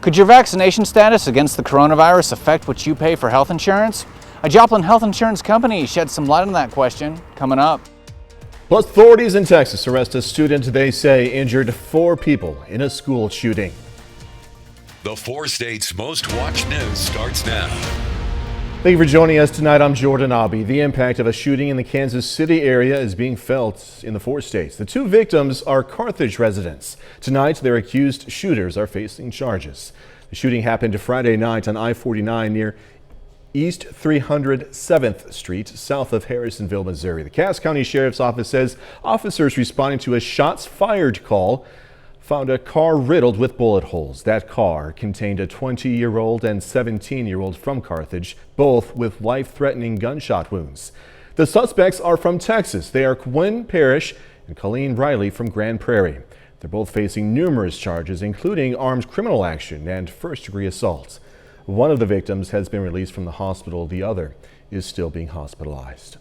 Could your vaccination status against the coronavirus affect what you pay for health insurance? A Joplin health insurance company shed some light on that question coming up. Plus, authorities in Texas arrest a student they say injured 4 people in a school shooting. The 4 states' most watched news starts now. Thank you for joining us tonight. I'm Jordan Abbey. The impact of a shooting in the Kansas City area is being felt in the 4 states. The 2 victims are Carthage residents. Tonight, their accused shooters are facing charges. The shooting happened Friday night on I-49 near East 307th Street, south of Harrisonville, Missouri. The Cass County Sheriff's Office says officers responding to a shots fired call found a car riddled with bullet holes. That car contained a 20-year-old and 17-year-old from Carthage, both with life-threatening gunshot wounds. The suspects are from Texas. They are Quinn Parrish and Colleen Riley from Grand Prairie. They're both facing numerous charges, including armed criminal action and first-degree assault. One of the victims has been released from the hospital. The other is still being hospitalized.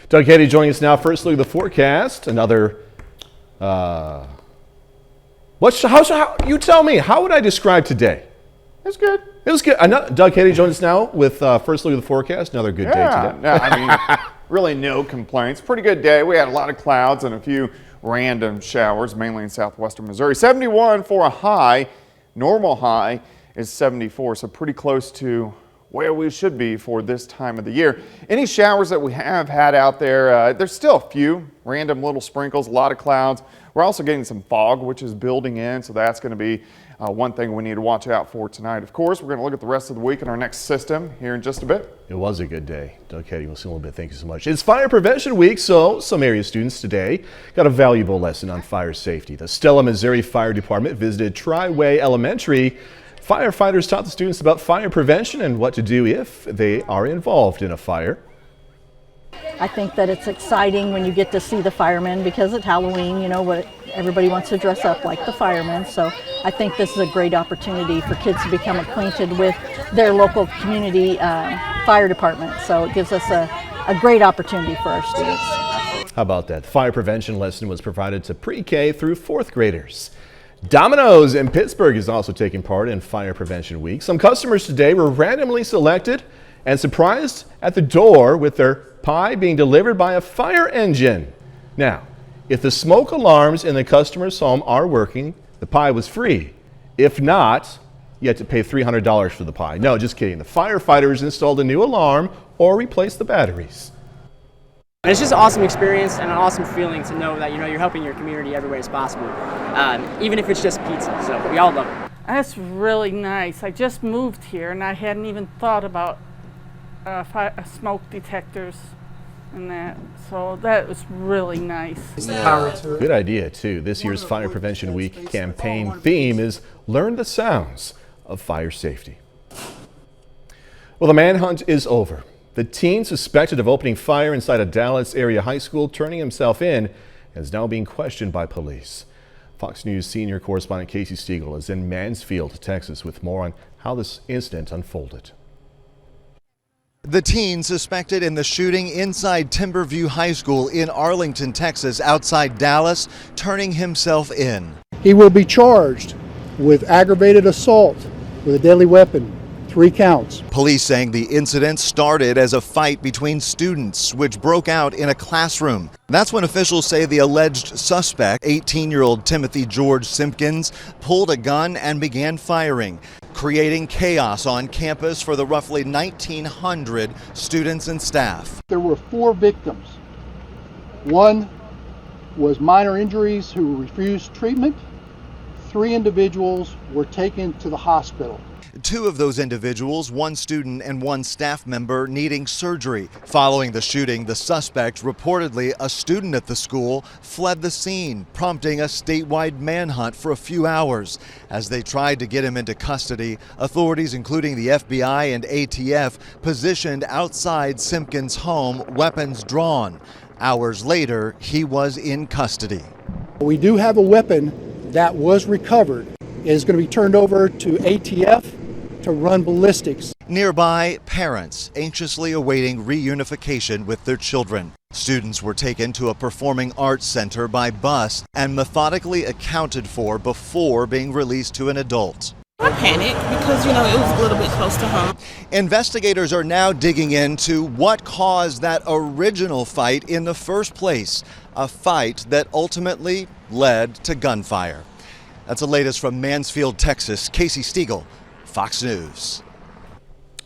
Doug Katie joining us now. First look at the forecast. Another, you tell me, how would I describe today? It's good. It was good. Doug Katie joins us now with first look at the forecast. Another good day today. Yeah, I mean, really no complaints. Pretty good day. We had a lot of clouds and a few random showers, mainly in southwestern Missouri. 71 for a high. Normal high is 74, so pretty close to where we should be for this time of the year. Any showers that we have had out there, there's still a few random little sprinkles, a lot of clouds. We're also getting some fog, which is building in, so that's going to be one thing we need to watch out for tonight. Of course, we're going to look at the rest of the week in our next system here in just a bit. It was a good day. Doug Katie, we'll see in a little bit. Thank you so much. It's Fire Prevention Week, so some area students today got a valuable lesson on fire safety. The Stella, Missouri Fire Department visited Tri-Way Elementary. Firefighters taught the students about fire prevention and what to do if they are involved in a fire. I think that it's exciting when you get to see the firemen because it's Halloween, you know, what everybody wants to dress up like the firemen. So I think this is a great opportunity for kids to become acquainted with their local community fire department. So it gives us a great opportunity for our students. How about that? Fire prevention lesson was provided to pre-K through 4th graders. Domino's in Pittsburgh is also taking part in Fire Prevention Week. Some customers today were randomly selected and surprised at the door with their pie being delivered by a fire engine. Now, if the smoke alarms in the customer's home are working, the pie was free. If not, you had to pay $300 for the pie. No, just kidding. The firefighters installed a new alarm or replaced the batteries. It's just an awesome experience and an awesome feeling to know that you're helping your community every way as possible, even if it's just pizza. So we all love it. That's really nice. I just moved here and I hadn't even thought about smoke detectors and that. So that was really nice. Good idea too. This year's Fire Prevention Week campaign theme is Learn the Sounds of Fire Safety. Well, the manhunt is over. The teen suspected of opening fire inside a Dallas area high school, turning himself in, is now being questioned by police. Fox News senior correspondent Casey Stiegel is in Mansfield, Texas, with more on how this incident unfolded. The teen suspected in the shooting inside Timberview High School in Arlington, Texas, outside Dallas, turning himself in. He will be charged with aggravated assault with a deadly weapon. 3 counts. Police saying the incident started as a fight between students, which broke out in a classroom. That's when officials say the alleged suspect, 18-year-old Timothy George Simpkins, pulled a gun and began firing, creating chaos on campus for the roughly 1,900 students and staff. There were 4 victims. 1 was minor injuries who refused treatment. 3 individuals were taken to the hospital. 2 of those individuals, 1 student and 1 staff member, needing surgery. Following the shooting, the suspect, reportedly a student at the school, fled the scene, prompting a statewide manhunt for a few hours. As they tried to get him into custody, authorities, including the FBI and ATF, positioned outside Simpkins' home, weapons drawn. Hours later, he was in custody. We do have a weapon that was recovered. It is going to be turned over to ATF to run ballistics. Nearby, parents anxiously awaiting reunification with their children. Students were taken to a performing arts center by bus and methodically accounted for before being released to an adult. I panicked because, it was a little bit close to home. Investigators are now digging into what caused that original fight in the first place, a fight that ultimately led to gunfire. That's the latest from Mansfield, Texas. Casey Stiegel, Fox News.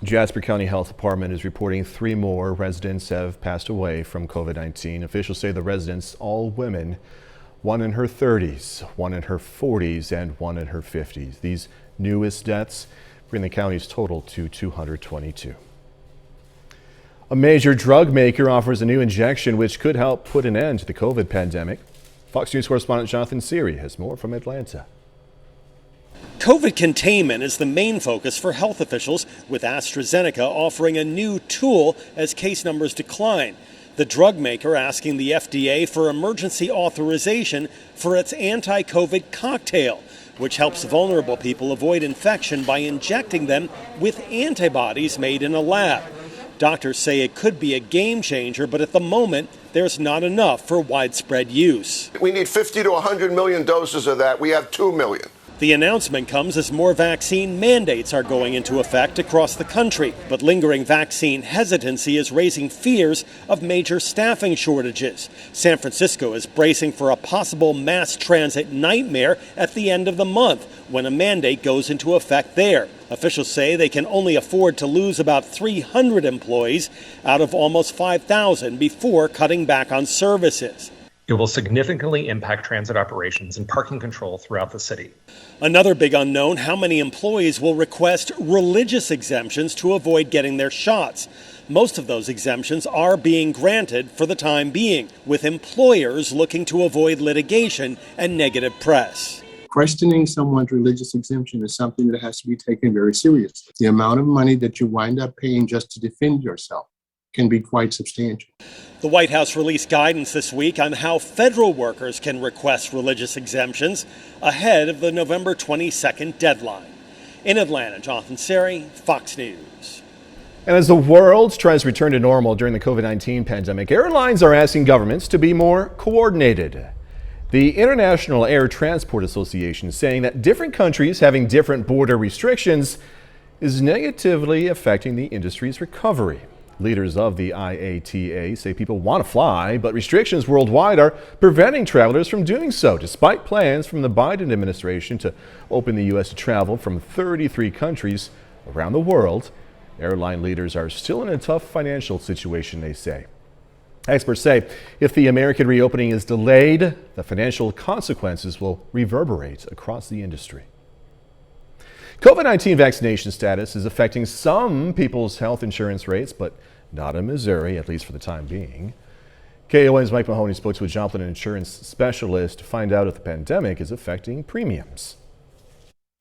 Jasper County Health Department is reporting 3 more residents have passed away from COVID-19. Officials say the residents, all women, one in her 30s, one in her 40s, and one in her 50s. These newest deaths bring the county's total to 222. A major drug maker offers a new injection which could help put an end to the COVID pandemic. Fox News correspondent Jonathan Seary has more from Atlanta. COVID containment is the main focus for health officials, with AstraZeneca offering a new tool as case numbers decline. The drug maker asking the FDA for emergency authorization for its anti-COVID cocktail, which helps vulnerable people avoid infection by injecting them with antibodies made in a lab. Doctors say it could be a game changer, but at the moment, there's not enough for widespread use. We need 50 to 100 million doses of that. We have 2 million. The announcement comes as more vaccine mandates are going into effect across the country, but lingering vaccine hesitancy is raising fears of major staffing shortages. San Francisco is bracing for a possible mass transit nightmare at the end of the month when a mandate goes into effect there. Officials say they can only afford to lose about 300 employees out of almost 5,000 before cutting back on services. It will significantly impact transit operations and parking control throughout the city. Another big unknown, how many employees will request religious exemptions to avoid getting their shots. Most of those exemptions are being granted for the time being, with employers looking to avoid litigation and negative press. Questioning someone's religious exemption is something that has to be taken very seriously. The amount of money that you wind up paying just to defend yourself can be quite substantial. The White House released guidance this week on how federal workers can request religious exemptions ahead of the November 22nd deadline. In Atlanta, Jonathan Seary, Fox News. And as the world tries to return to normal during the COVID-19 pandemic, airlines are asking governments to be more coordinated. The International Air Transport Association is saying that different countries having different border restrictions is negatively affecting the industry's recovery. Leaders of the IATA say people want to fly, but restrictions worldwide are preventing travelers from doing so, despite plans from the Biden administration to open the U.S. to travel from 33 countries around the world. Airline leaders are still in a tough financial situation, they say. Experts say if the American reopening is delayed, the financial consequences will reverberate across the industry. COVID-19 vaccination status is affecting some people's health insurance rates, but not in Missouri, at least for the time being. KOAM's Mike Mahoney spoke to a Joplin insurance specialist to find out if the pandemic is affecting premiums.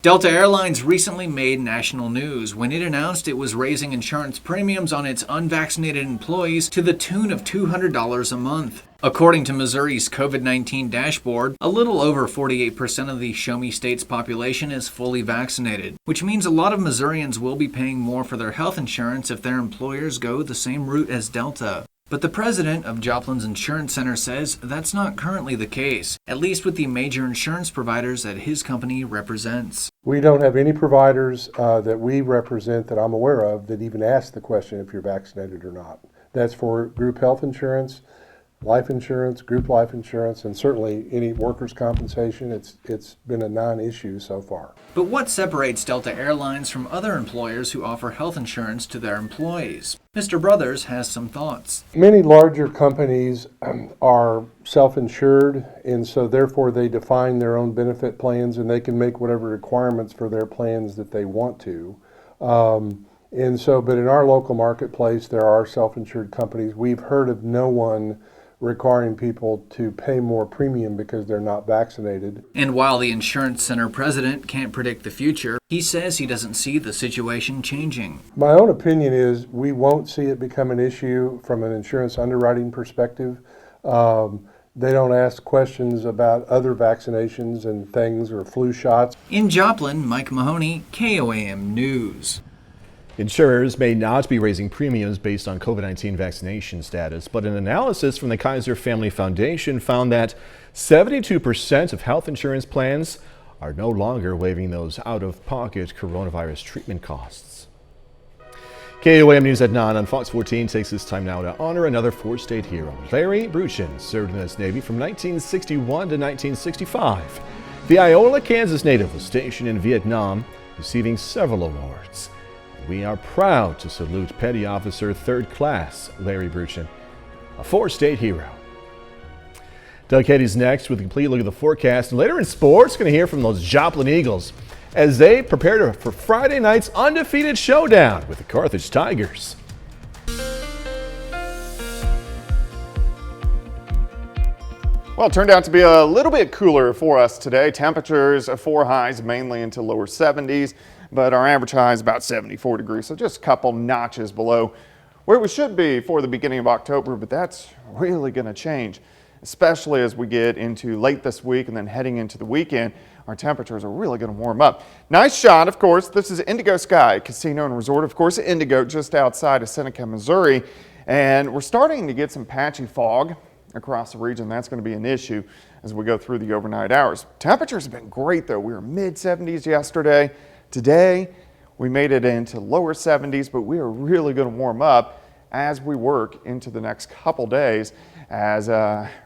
Delta Airlines recently made national news when it announced it was raising insurance premiums on its unvaccinated employees to the tune of $200 a month. According to Missouri's COVID-19 dashboard, a little over 48% of the Show Me State's population is fully vaccinated, which means a lot of Missourians will be paying more for their health insurance if their employers go the same route as Delta. But the president of Joplin's Insurance Center says that's not currently the case, at least with the major insurance providers that his company represents. We don't have any providers that we represent that I'm aware of that even ask the question if you're vaccinated or not. That's for group health insurance, life insurance, group life insurance, and certainly any workers' compensation. It's been a non-issue so far. But what separates Delta Airlines from other employers who offer health insurance to their employees? Mr. Brothers has some thoughts. Many larger companies are self-insured, and so therefore they define their own benefit plans, and they can make whatever requirements for their plans that they want to. But in our local marketplace, there are self-insured companies. We've heard of no one requiring people to pay more premium because they're not vaccinated. And while the insurance center president can't predict the future, he says he doesn't see the situation changing. My own opinion is we won't see it become an issue from an insurance underwriting perspective. They don't ask questions about other vaccinations and things or flu shots. In Joplin, Mike Mahoney, KOAM News. Insurers may not be raising premiums based on COVID-19 vaccination status, but an analysis from the Kaiser Family Foundation found that 72% of health insurance plans are no longer waiving those out-of-pocket coronavirus treatment costs. KOAM News at 9 on Fox 14 takes this time now to honor another four-state hero. Larry Bruchin served in the U.S. Navy from 1961 to 1965. The Iola, Kansas native was stationed in Vietnam, receiving several awards. We are proud to salute Petty Officer 3rd Class Larry Bruchin, a four-state hero. Doug Heddy's next with a complete look at the forecast. And later in sports, going to hear from those Joplin Eagles as they prepare for Friday night's undefeated showdown with the Carthage Tigers. Well, it turned out to be a little bit cooler for us today. Temperatures 4 highs mainly into lower 70s, but our average high is about 74 degrees, so just a couple notches below where we should be for the beginning of October, but that's really going to change, especially as we get into late this week and then heading into the weekend. Our temperatures are really going to warm up. Nice shot, of course. This is Indigo Sky Casino and Resort, of course, Indigo, just outside of Seneca, Missouri, and we're starting to get some patchy fog across the region. That's going to be an issue as we go through the overnight hours. Temperatures have been great, though. We were mid-70s yesterday. Today, we made it into lower 70s, but we are really going to warm up as we work into the next couple days as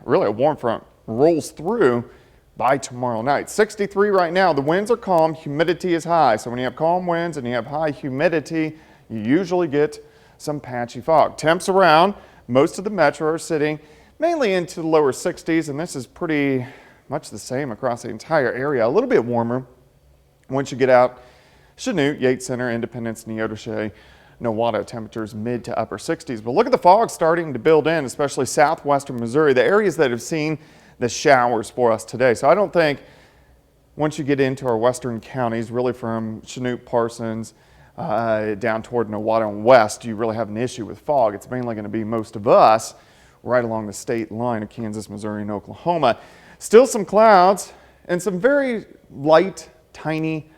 really a warm front rolls through by tomorrow night. 63 right now. The winds are calm. Humidity is high. So when you have calm winds and you have high humidity, you usually get some patchy fog. Temps around most of the metro are sitting mainly into the lower 60s, and this is pretty much the same across the entire area. A little bit warmer once you get out Chanute, Yates Center, Independence, Neodesha, Nowata, temperatures mid to upper 60s. But look at the fog starting to build in, especially southwestern Missouri, the areas that have seen the showers for us today. So I don't think once you get into our western counties, really from Chanute, Parsons, down toward Nowata and west, you really have an issue with fog. It's mainly going to be most of us right along the state line of Kansas, Missouri, and Oklahoma. Still some clouds and some very light, tiny,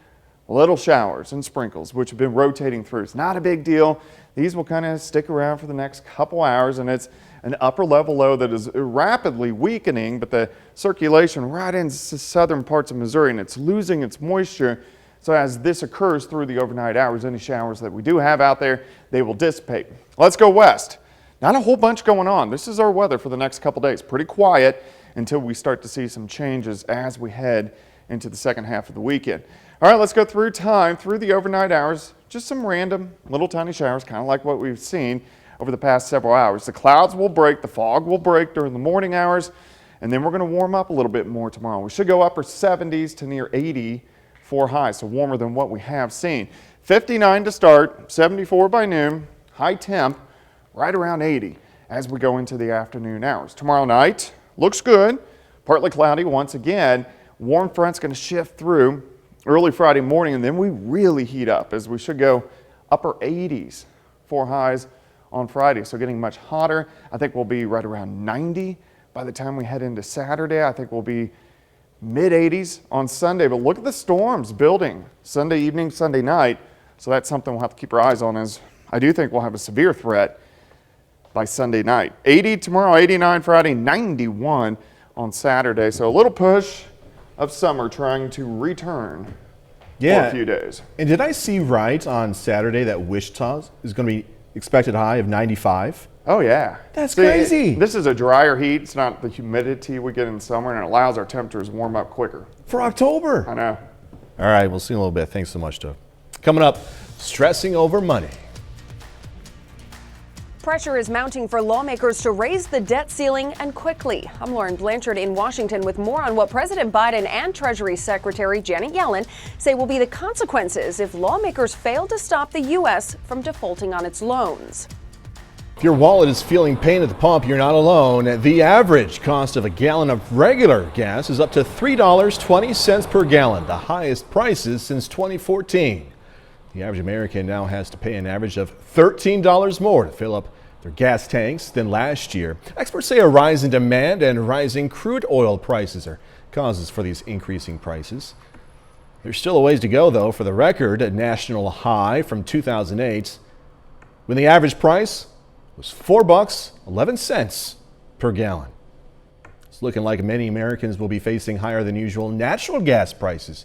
little showers and sprinkles, which have been rotating through. It's not a big deal. These will kind of stick around for the next couple hours, and it's an upper level low that is rapidly weakening, but the circulation right into southern parts of Missouri, and it's losing its moisture. So as this occurs through the overnight hours, any showers that we do have out there, they will dissipate. Let's go west. Not a whole bunch going on. This is our weather for the next couple days. Pretty quiet until we start to see some changes as we head into the second half of the weekend. All right, let's go through the overnight hours. Just some random little tiny showers, kind of like what we've seen over the past several hours. The clouds will break, the fog will break during the morning hours, and then we're going to warm up a little bit more tomorrow. We should go upper 70s to near 80 for highs, so warmer than what we have seen. 59 to start, 74 by noon, high temp, right around 80 as we go into the afternoon hours. Tomorrow night looks good, partly cloudy once again. Warm front's going to shift through early Friday morning, and then we really heat up as we should go upper 80s for highs on Friday. So getting much hotter. I think we'll be right around 90 by the time we head into Saturday. I think we'll be mid 80s on Sunday, but look at the storms building Sunday evening, Sunday night. So that's something we'll have to keep our eyes on, as I do think we'll have a severe threat by Sunday night. 80 tomorrow, 89 Friday, 91 on Saturday. So a little push of summer trying to return for a few days. And did I see right on Saturday that Wichita is going to be expected high of 95? Oh yeah. That's crazy. This is a drier heat. It's not the humidity we get in summer, and it allows our temperatures to warm up quicker. For October. I know. All right, we'll see in a little bit. Thanks so much, Doug. Coming up, stressing over money. Pressure is mounting for lawmakers to raise the debt ceiling, and quickly. I'm Lauren Blanchard in Washington with more on what President Biden and Treasury Secretary Janet Yellen say will be the consequences if lawmakers fail to stop the U.S. from defaulting on its loans. If your wallet is feeling pain at the pump, you're not alone. The average cost of a gallon of regular gas is up to $3.20 per gallon, the highest prices since 2014. The average American now has to pay an average of $13 more to fill up their gas tanks than last year. Experts say a rise in demand and rising crude oil prices are causes for these increasing prices. There's still a ways to go, though. For the record, a national high from 2008, when the average price was $4.11 per gallon. It's looking like many Americans will be facing higher than usual natural gas prices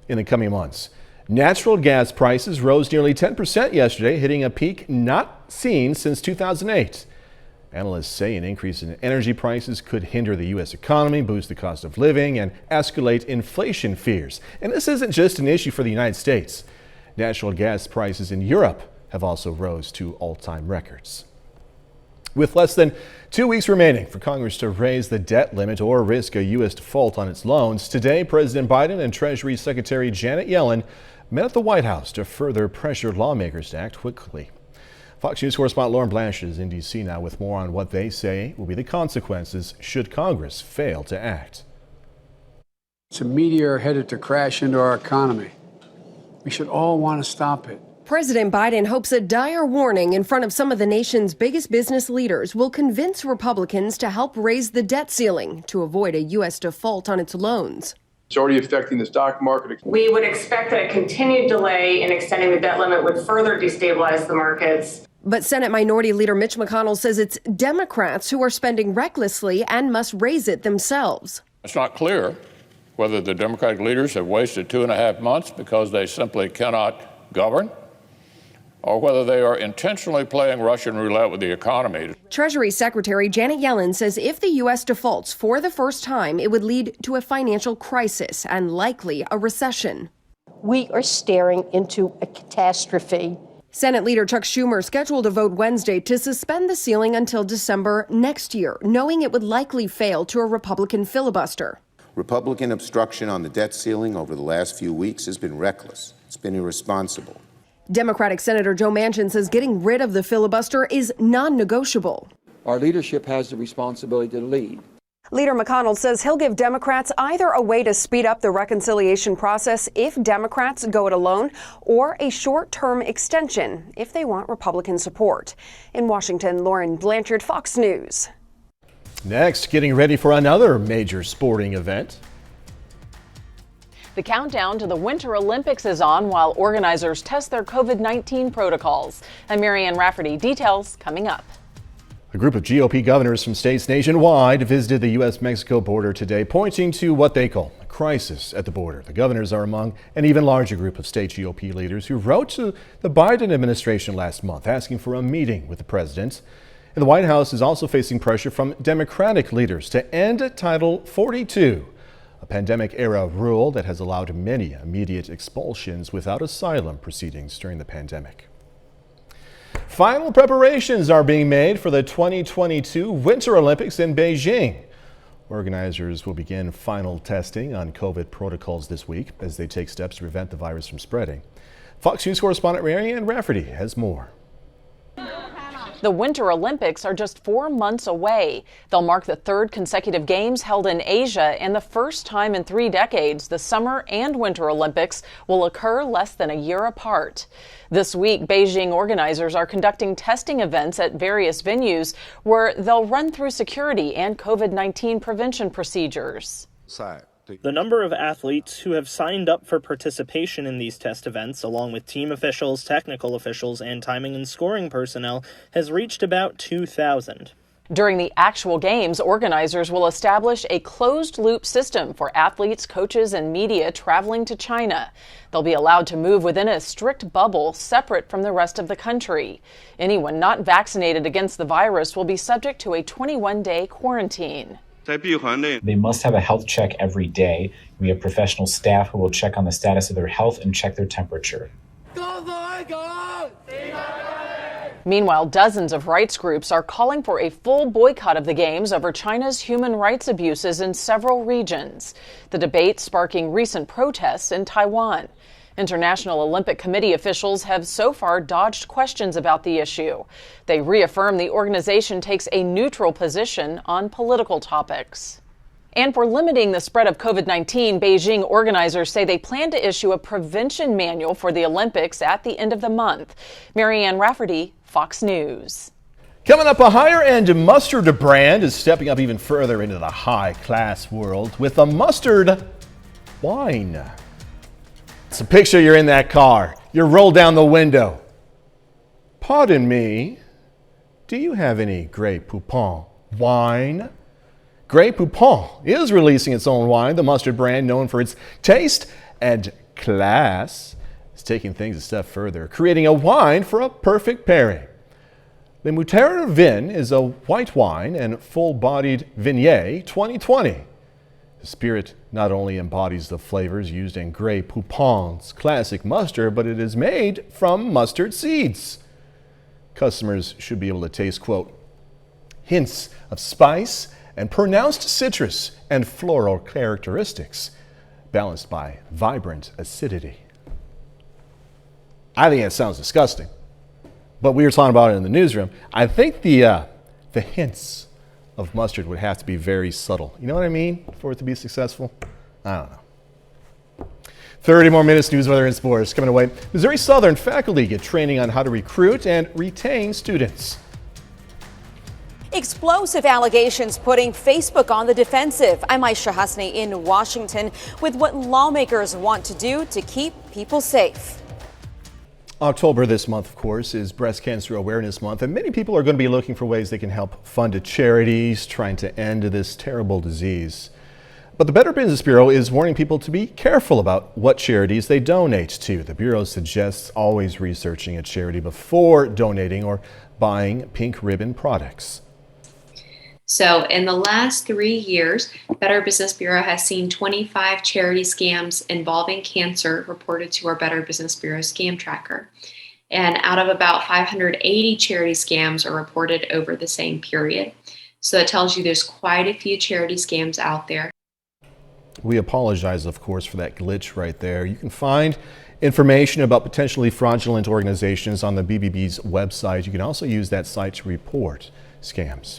in the coming months. Natural gas prices rose nearly 10% yesterday, hitting a peak not seen since 2008. Analysts say an increase in energy prices could hinder the U.S. economy, boost the cost of living, and escalate inflation fears. And this isn't just an issue for the United States. Natural gas prices in Europe have also rose to all-time records. With less than 2 weeks remaining for Congress to raise the debt limit or risk a U.S. default on its loans, today President Biden and Treasury Secretary Janet Yellen met at the White House to further pressure lawmakers to act quickly. Fox News correspondent Lauren Blanchard is in D.C. now with more on what they say will be the consequences should Congress fail to act. It's a meteor headed to crash into our economy. We should all want to stop it. President Biden hopes a dire warning in front of some of the nation's biggest business leaders will convince Republicans to help raise the debt ceiling to avoid a U.S. default on its loans. It's already affecting the stock market. We would expect that a continued delay in extending the debt limit would further destabilize the markets. But Senate Minority Leader Mitch McConnell says it's Democrats who are spending recklessly and must raise it themselves. It's not clear whether the Democratic leaders have wasted 2.5 months because they simply cannot govern, or whether they are intentionally playing Russian roulette with the economy. Treasury Secretary Janet Yellen says if the U.S. defaults for the first time, it would lead to a financial crisis and likely a recession. We are staring into a catastrophe. Senate Leader Chuck Schumer scheduled a vote Wednesday to suspend the ceiling until December next year, knowing it would likely fail to a Republican filibuster. Republican obstruction on the debt ceiling over the last few weeks has been reckless. It's been irresponsible. Democratic Senator Joe Manchin says getting rid of the filibuster is non-negotiable. Our leadership has the responsibility to lead. Leader McConnell says he'll give Democrats either a way to speed up the reconciliation process if Democrats go it alone, or a short-term extension if they want Republican support. In Washington, Lauren Blanchard, Fox News. Next, getting ready for another major sporting event. The countdown to the Winter Olympics is on while organizers test their COVID-19 protocols. And Marianne Rafferty details coming up. A group of GOP governors from states nationwide visited the U.S.-Mexico border today, pointing to what they call a crisis at the border. The governors are among an even larger group of state GOP leaders who wrote to the Biden administration last month asking for a meeting with the president. And the White House is also facing pressure from Democratic leaders to end Title 42. A pandemic-era rule that has allowed many immediate expulsions without asylum proceedings during the pandemic. Final preparations are being made for the 2022 Winter Olympics in Beijing. Organizers will begin final testing on COVID protocols this week as they take steps to prevent the virus from spreading. Fox News correspondent Marianne Rafferty has more. The Winter Olympics are just 4 months away. They'll mark the third consecutive games held in Asia, and the first time in 3 decades the Summer and Winter Olympics will occur less than a year apart. This week, Beijing organizers are conducting testing events at various venues where they'll run through security and COVID-19 prevention procedures. The number of athletes who have signed up for participation in these test events, along with team officials, technical officials, and timing and scoring personnel, has reached about 2,000. During the actual games, organizers will establish a closed-loop system for athletes, coaches, and media traveling to China. They'll be allowed to move within a strict bubble separate from the rest of the country. Anyone not vaccinated against the virus will be subject to a 21-day quarantine. They must have a health check every day. We have professional staff who will check on the status of their health and check their temperature. Meanwhile, dozens of rights groups are calling for a full boycott of the Games over China's human rights abuses in several regions. The debate sparking recent protests in Taiwan. International Olympic Committee officials have so far dodged questions about the issue. They reaffirm the organization takes a neutral position on political topics. And for limiting the spread of COVID-19, Beijing organizers say they plan to issue a prevention manual for the Olympics at the end of the month. Marianne Rafferty, Fox News. Coming up, a higher-end mustard brand is stepping up even further into the high-class world with a mustard wine. So picture you're in that car. You roll down the window. Pardon me, do you have any Grey Poupon wine? Grey Poupon is releasing its own wine. The mustard brand, known for its taste and class, is taking things a step further, creating a wine for a perfect pairing. The Moutarde Vin is a white wine and full-bodied Viognier 2020. The spirit not only embodies the flavors used in Grey Poupon's classic mustard, but it is made from mustard seeds. Customers should be able to taste, quote, hints of spice and pronounced citrus and floral characteristics, balanced by vibrant acidity. I think it sounds disgusting, but we were talking about it in the newsroom. I think the hints of mustard would have to be very subtle. You know what I mean? For it to be successful? I don't know. 30 more minutes, news, weather, and sports coming away. Missouri Southern faculty get training on how to recruit and retain students. Explosive allegations putting Facebook on the defensive. I'm Aisha Hasni in Washington with what lawmakers want to do to keep people safe. October this month, of course, is Breast Cancer Awareness Month, and many people are going to be looking for ways they can help fund charities trying to end this terrible disease. But the Better Business Bureau is warning people to be careful about what charities they donate to. The Bureau suggests always researching a charity before donating or buying pink ribbon products. So in the last 3 years, Better Business Bureau has seen 25 charity scams involving cancer reported to our Better Business Bureau scam tracker. And out of about 580 charity scams are reported over the same period. So that tells you there's quite a few charity scams out there. We apologize, of course, for that glitch right there. You can find information about potentially fraudulent organizations on the BBB's website. You can also use that site to report scams.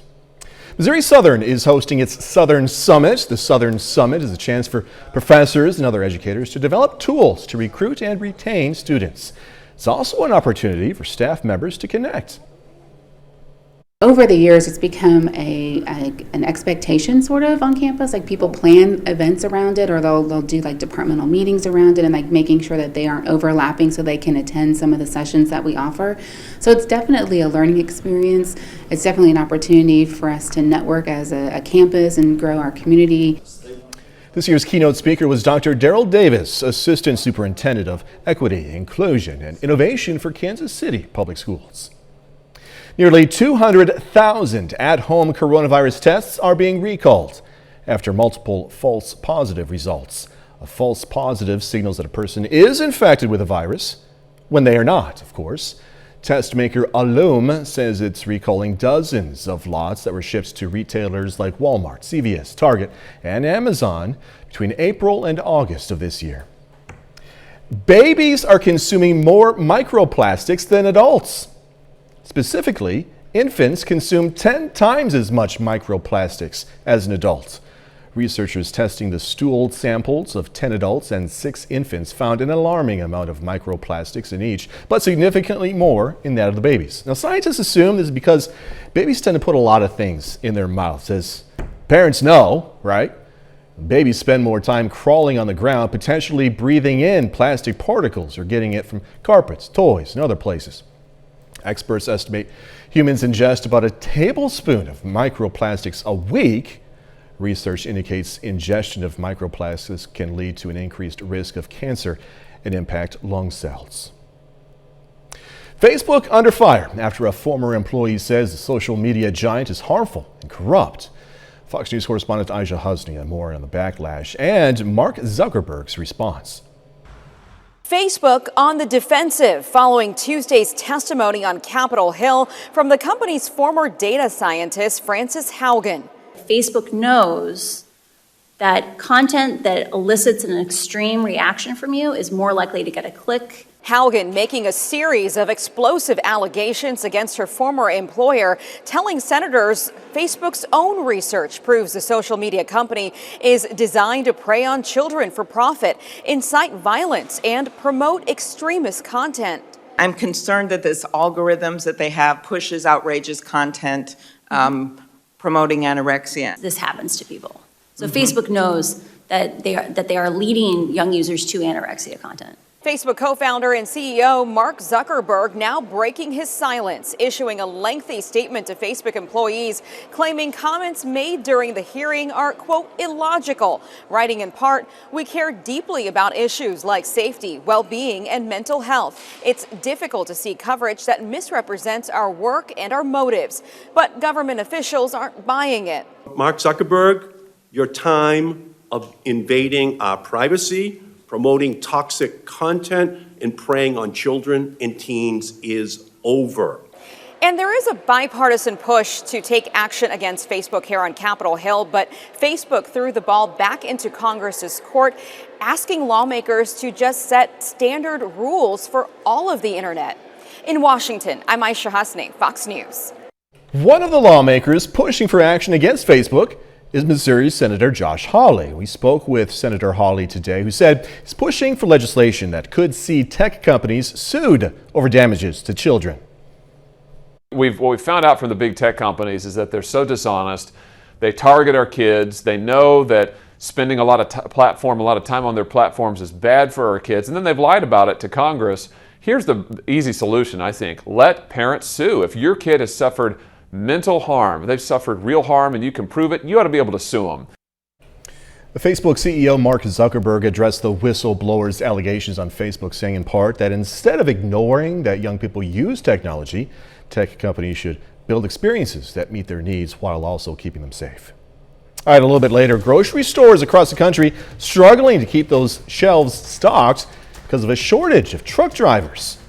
Missouri Southern is hosting its Southern Summit. The Southern Summit is a chance for professors and other educators to develop tools to recruit and retain students. It's also an opportunity for staff members to connect. Over the years, it's become an expectation sort of on campus. Like people plan events around it, or they'll do like departmental meetings around it, and like making sure that they aren't overlapping so they can attend some of the sessions that we offer. So it's definitely a learning experience. It's definitely an opportunity for us to network as a campus and grow our community. This year's keynote speaker was Dr. Daryl Davis, Assistant Superintendent of Equity, Inclusion, and Innovation for Kansas City Public Schools. Nearly 200,000 at-home coronavirus tests are being recalled after multiple false positive results. A false positive signals that a person is infected with a virus when they are not, of course. Test maker Alum says it's recalling dozens of lots that were shipped to retailers like Walmart, CVS, Target, and Amazon between April and August of this year. Babies are consuming more microplastics than adults. Specifically, infants consume 10 times as much microplastics as an adult. Researchers testing the stool samples of 10 adults and 6 infants found an alarming amount of microplastics in each, but significantly more in that of the babies. Now, scientists assume this is because babies tend to put a lot of things in their mouths. As parents know, right? Babies spend more time crawling on the ground, potentially breathing in plastic particles or getting it from carpets, toys, and other places. Experts estimate humans ingest about a tablespoon of microplastics a week. Research indicates ingestion of microplastics can lead to an increased risk of cancer and impact lung cells. Facebook under fire after a former employee says the social media giant is harmful and corrupt. Fox News correspondent Aisha Hasni and more on the backlash and Mark Zuckerberg's response. Facebook on the defensive following Tuesday's testimony on Capitol Hill from the company's former data scientist, Frances Haugen. Facebook knows that content that elicits an extreme reaction from you is more likely to get a click. Haugen making a series of explosive allegations against her former employer, telling senators Facebook's own research proves the social media company is designed to prey on children for profit, incite violence, and promote extremist content. I'm concerned that this algorithms that they have pushes outrageous content, promoting anorexia. This happens to people. So Facebook knows that they are leading young users to anorexia content. Facebook co-founder and CEO Mark Zuckerberg now breaking his silence, issuing a lengthy statement to Facebook employees, claiming comments made during the hearing are, quote, illogical, writing in part, "We care deeply about issues like safety, well-being, and mental health. It's difficult to see coverage that misrepresents our work and our motives." But government officials aren't buying it. Mark Zuckerberg, your time of invading our privacy, promoting toxic content, and preying on children and teens is over. And there is a bipartisan push to take action against Facebook here on Capitol Hill, but Facebook threw the ball back into Congress's court, asking lawmakers to just set standard rules for all of the internet. In Washington, I'm Aisha Hasni, Fox News. One of the lawmakers pushing for action against Facebook is Missouri Senator Josh Hawley. We spoke with Senator Hawley today, who said he's pushing for legislation that could see tech companies sued over damages to children. What we've found out from the big tech companies is that they're so dishonest. They target our kids. They know that spending a lot of time on their platforms is bad for our kids, and then they've lied about it to Congress. Here's the easy solution, I think. Let parents sue. If your kid has suffered mental harm, they've suffered real harm, and you can prove it, you ought to be able to sue them. The Facebook CEO Mark Zuckerberg addressed the whistleblower's allegations on Facebook, saying in part that instead of ignoring that young people use technology, tech companies should build experiences that meet their needs while also keeping them safe. All right, a little bit later, grocery stores across the country struggling to keep those shelves stocked because of a shortage of truck drivers.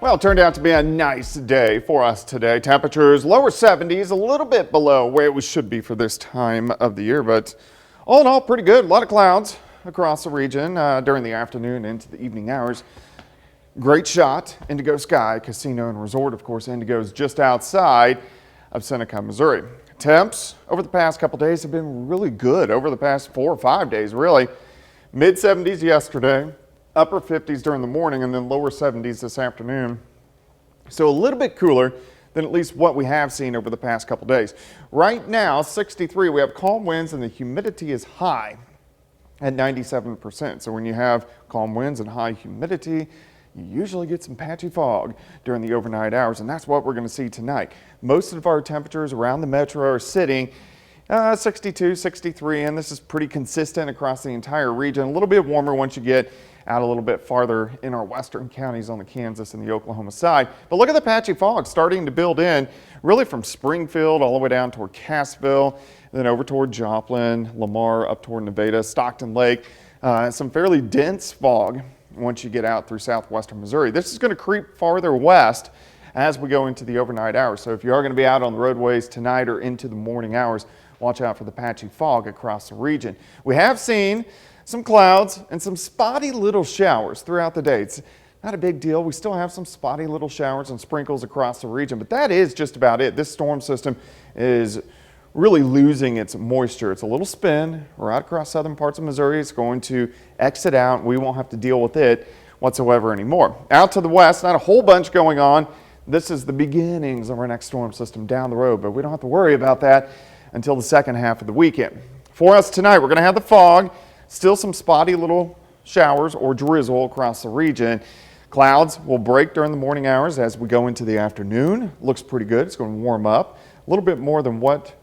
Well, it turned out to be a nice day for us today. Temperatures lower 70s, a little bit below where we should be for this time of the year, but all in all, pretty good. A lot of clouds across the region during the afternoon into the evening hours. Great shot, Indigo Sky Casino and Resort. Of course, Indigo is just outside of Seneca, Missouri. Temps over the past couple days have been really good over the past 4 or 5 days, really. Mid 70s yesterday. Upper 50s during the morning, and then lower 70s this afternoon. So a little bit cooler than at least what we have seen over the past couple days. Right now, 63, we have calm winds and the humidity is high at 97%. So when you have calm winds and high humidity, you usually get some patchy fog during the overnight hours, and that's what we're going to see tonight. Most of our temperatures around the metro are sitting 62, 63, and this is pretty consistent across the entire region. A little bit warmer once you get out a little bit farther in our western counties on the Kansas and the Oklahoma side. But look at the patchy fog starting to build in really from Springfield all the way down toward Cassville, then over toward Joplin, Lamar, up toward Nevada, Stockton Lake. Some fairly dense fog once you get out through southwestern Missouri. This is going to creep farther west as we go into the overnight hours. So if you are going to be out on the roadways tonight or into the morning hours, watch out for the patchy fog across the region. We have seen some clouds and some spotty little showers throughout the day. It's not a big deal. We still have some spotty little showers and sprinkles across the region, but that is just about it. This storm system is really losing its moisture. It's a little spin right across southern parts of Missouri. It's going to exit out. We won't have to deal with it whatsoever anymore. Out to the west, not a whole bunch going on. This is the beginnings of our next storm system down the road, but we don't have to worry about that until the second half of the weekend. For us tonight, we're going to have the fog. Still some spotty little showers or drizzle across the region. Clouds will break during the morning hours as we go into the afternoon. Looks pretty good. It's going to warm up a little bit more than what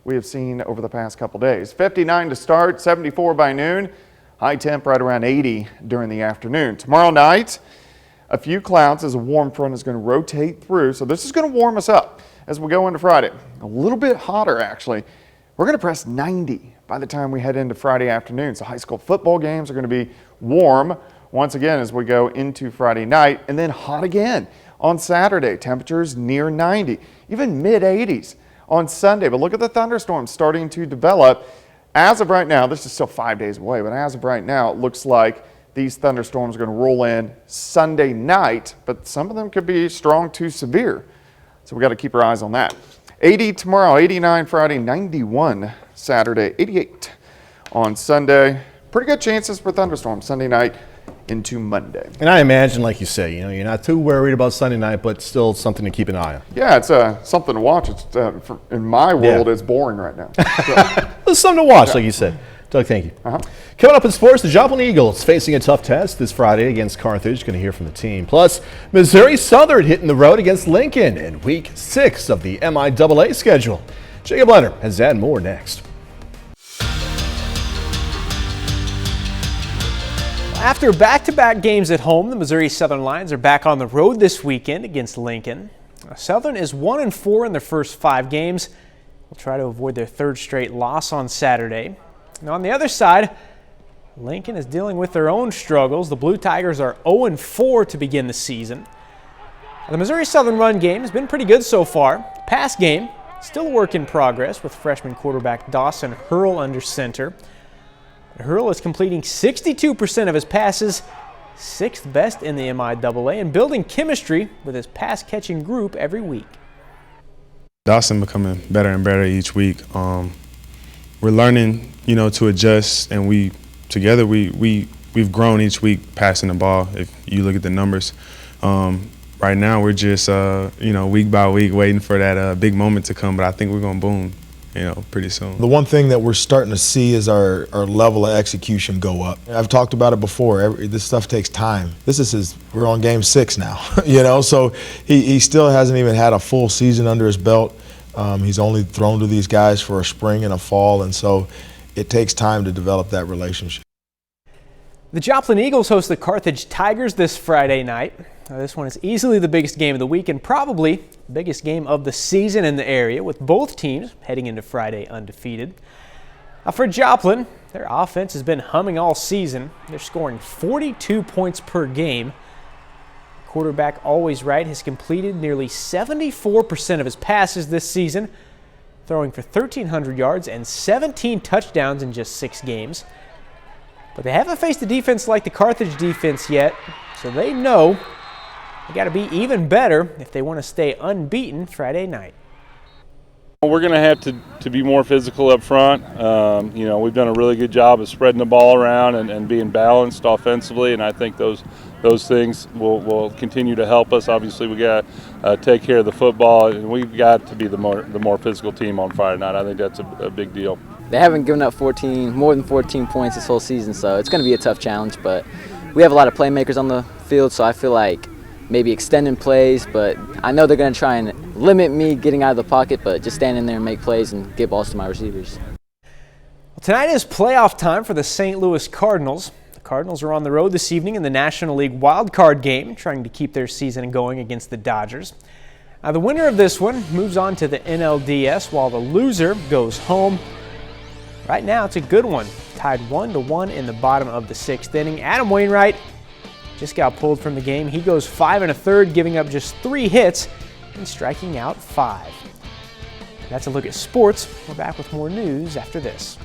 we have seen over the past couple days. 59 to start, 74 by noon. High temp right around 80 during the afternoon. Tomorrow night, a few clouds as a warm front is going to rotate through. So this is going to warm us up as we go into Friday. A little bit hotter, actually. We're going to press 90 by the time we head into Friday afternoon. So high school football games are going to be warm once again as we go into Friday night, and then hot again on Saturday. Temperatures near 90, even mid 80s on Sunday. But look at the thunderstorms starting to develop. As of right now, this is still 5 days away, but as of right now, it looks like these thunderstorms are going to roll in Sunday night, but some of them could be strong to severe. So we got to keep our eyes on that. 80 tomorrow, 89 Friday, 91 Saturday, 88 on Sunday. Pretty good chances for thunderstorms Sunday night into Monday. And I imagine, like you say, you're not too worried about Sunday night, but still something to keep an eye on. Yeah, it's something to watch. It's, in my world, it's boring right now. So. There's something to watch, like you said. Doug, thank you. Coming up in sports, the Joplin Eagles facing a tough test this Friday against Carthage. Going to hear from the team. Plus, Missouri Southern hitting the road against Lincoln in Week 6 of the MIAA schedule. Jacob Leonard has that and more next. After back-to-back games at home, the Missouri Southern Lions are back on the road this weekend against Lincoln. Southern is 1-4 in their first 5 games. They'll try to avoid their 3rd straight loss on Saturday. Now on the other side, Lincoln is dealing with their own struggles. The Blue Tigers are 0-4 to begin the season. Now, the Missouri Southern run game has been pretty good so far. Pass game, still a work in progress with freshman quarterback Dawson Hurl under center. Hurl is completing 62% of his passes, 6th best in the MIAA, and building chemistry with his pass-catching group every week. Dawson becoming better and better each week. We're learning, to adjust, and we've grown each week passing the ball. If you look at the numbers, right now we're just week by week waiting for that big moment to come. But I think we're gonna boom. Pretty soon. The one thing that we're starting to see is our level of execution go up. I've talked about it before. This stuff takes time. We're on game 6 now, so he still hasn't even had a full season under his belt. He's only thrown to these guys for a spring and a fall, and so it takes time to develop that relationship. The Joplin Eagles host the Carthage Tigers this Friday night. This one is easily the biggest game of the week and probably the biggest game of the season in the area, with both teams heading into Friday undefeated. Now for Joplin, their offense has been humming all season. They're scoring 42 points per game. Quarterback Always Right has completed nearly 74% of his passes this season, throwing for 1,300 yards and 17 touchdowns in just 6 games. But they haven't faced a defense like the Carthage defense yet, so they know they got to be even better if they want to stay unbeaten Friday night. We're going to have to be more physical up front. We've done a really good job of spreading the ball around and being balanced offensively, and I think those things will continue to help us. Obviously, we got to take care of the football, and we've got to be the more physical team on Friday night. I think that's a big deal. They haven't given up more than 14 points this whole season, so it's going to be a tough challenge. But we have a lot of playmakers on the field, so I feel like maybe extending plays, but I know they're going to try and limit me getting out of the pocket, but just stand in there and make plays and get balls to my receivers. Well, tonight is playoff time for the St. Louis Cardinals. The Cardinals are on the road this evening in the National League Wild Card game, trying to keep their season going against the Dodgers. Now, the winner of this one moves on to the NLDS, while the loser goes home. Right now, it's a good one. Tied 1-1 in the bottom of the 6th inning. Adam Wainwright just got pulled from the game. He goes 5 1/3, giving up just 3 hits and striking out 5. That's a look at sports. We're back with more news after this.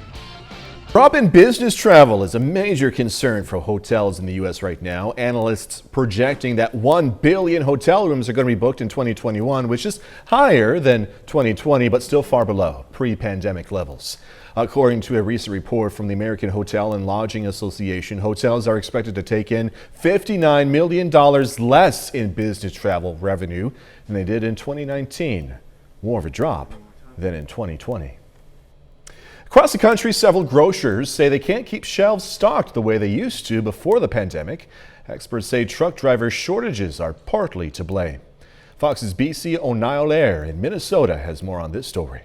Drop in business travel is a major concern for hotels in the U.S. right now. Analysts projecting that 1 billion hotel rooms are going to be booked in 2021, which is higher than 2020, but still far below pre-pandemic levels. According to a recent report from the American Hotel and Lodging Association, hotels are expected to take in $59 million less in business travel revenue than they did in 2019. More of a drop than in 2020. Across the country, several grocers say they can't keep shelves stocked the way they used to before the pandemic. Experts say truck driver shortages are partly to blame. Fox's BC O'Neill in Minnesota has more on this story.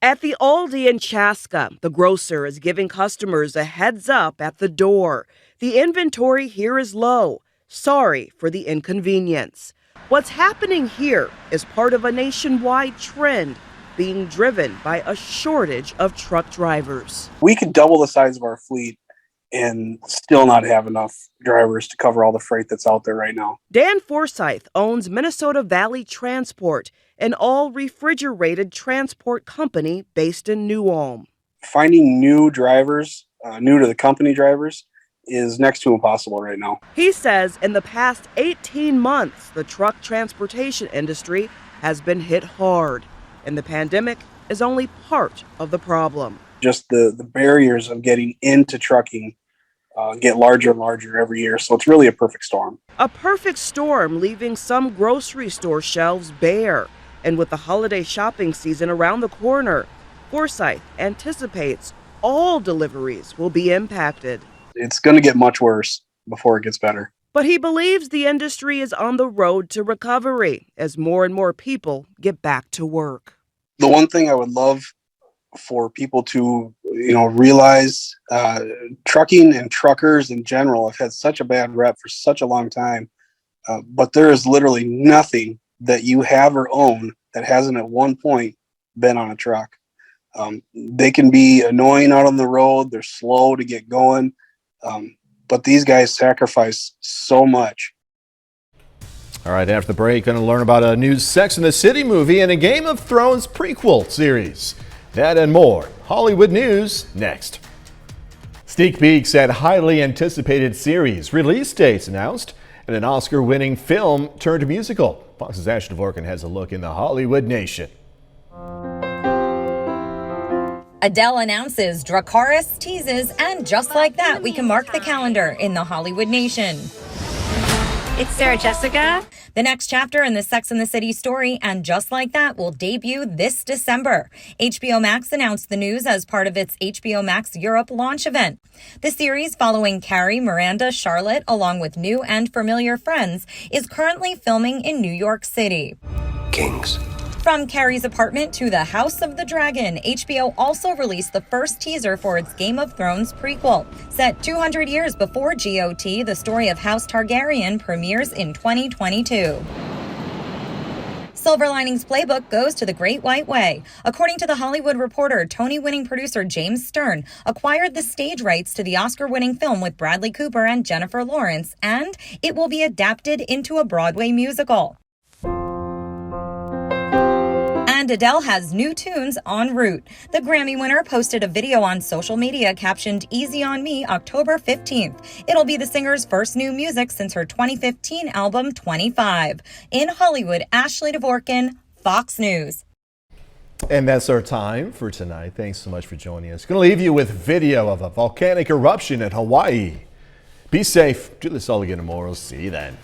At the Aldi in Chaska, the grocer is giving customers a heads up at the door. The inventory here is low. Sorry for the inconvenience. What's happening here is part of a nationwide trend being driven by a shortage of truck drivers. We could double the size of our fleet and still not have enough drivers to cover all the freight that's out there right now. Dan Forsyth owns Minnesota Valley Transport, an all-refrigerated transport company based in New Ulm. Finding new drivers, new to the company drivers, is next to impossible right now. He says in the past 18 months, the truck transportation industry has been hit hard, and the pandemic is only part of the problem. Just the barriers of getting into trucking get larger and larger every year. So it's really a perfect storm. A perfect storm, leaving some grocery store shelves bare. And with the holiday shopping season around the corner, Forsyth anticipates all deliveries will be impacted. It's going to get much worse before it gets better. But he believes the industry is on the road to recovery as more and more people get back to work. The one thing I would love for people to, realize, trucking and truckers in general have had such a bad rep for such a long time, but there is literally nothing that you have or own that hasn't at one point been on a truck. They can be annoying out on the road. They're slow to get going, but these guys sacrifice so much. All right, after the break, going to learn about a new Sex and the City movie and a Game of Thrones prequel series. That and more. Hollywood news next. Sneak peeks at highly anticipated series, release dates announced, and an Oscar-winning film turned musical. Fox's Ashley Dvorkin has a look in the Hollywood nation. Adele announces, Dracarys teases, and just like that, we can mark the calendar in the Hollywood nation. It's Sarah Jessica. The next chapter in the Sex and the City story, and just like that, will debut this December. HBO Max announced the news as part of its HBO Max Europe launch event. The series, following Carrie, Miranda, Charlotte, along with new and familiar friends, is currently filming in New York City. Kings. From Carrie's apartment to the House of the Dragon, HBO also released the first teaser for its Game of Thrones prequel. Set 200 years before GOT, the story of House Targaryen premieres in 2022. Silver Linings Playbook goes to the Great White Way. According to The Hollywood Reporter, Tony-winning producer James Stern acquired the stage rights to the Oscar-winning film with Bradley Cooper and Jennifer Lawrence, and it will be adapted into a Broadway musical. And Adele has new tunes en route. The Grammy winner posted a video on social media captioned Easy on Me October 15th. It'll be the singer's first new music since her 2015 album 25. In Hollywood, Ashley Dvorkin, Fox News. And that's our time for tonight. Thanks so much for joining us. Going to leave you with video of a volcanic eruption in Hawaii. Be safe. Do this all again tomorrow. See you then.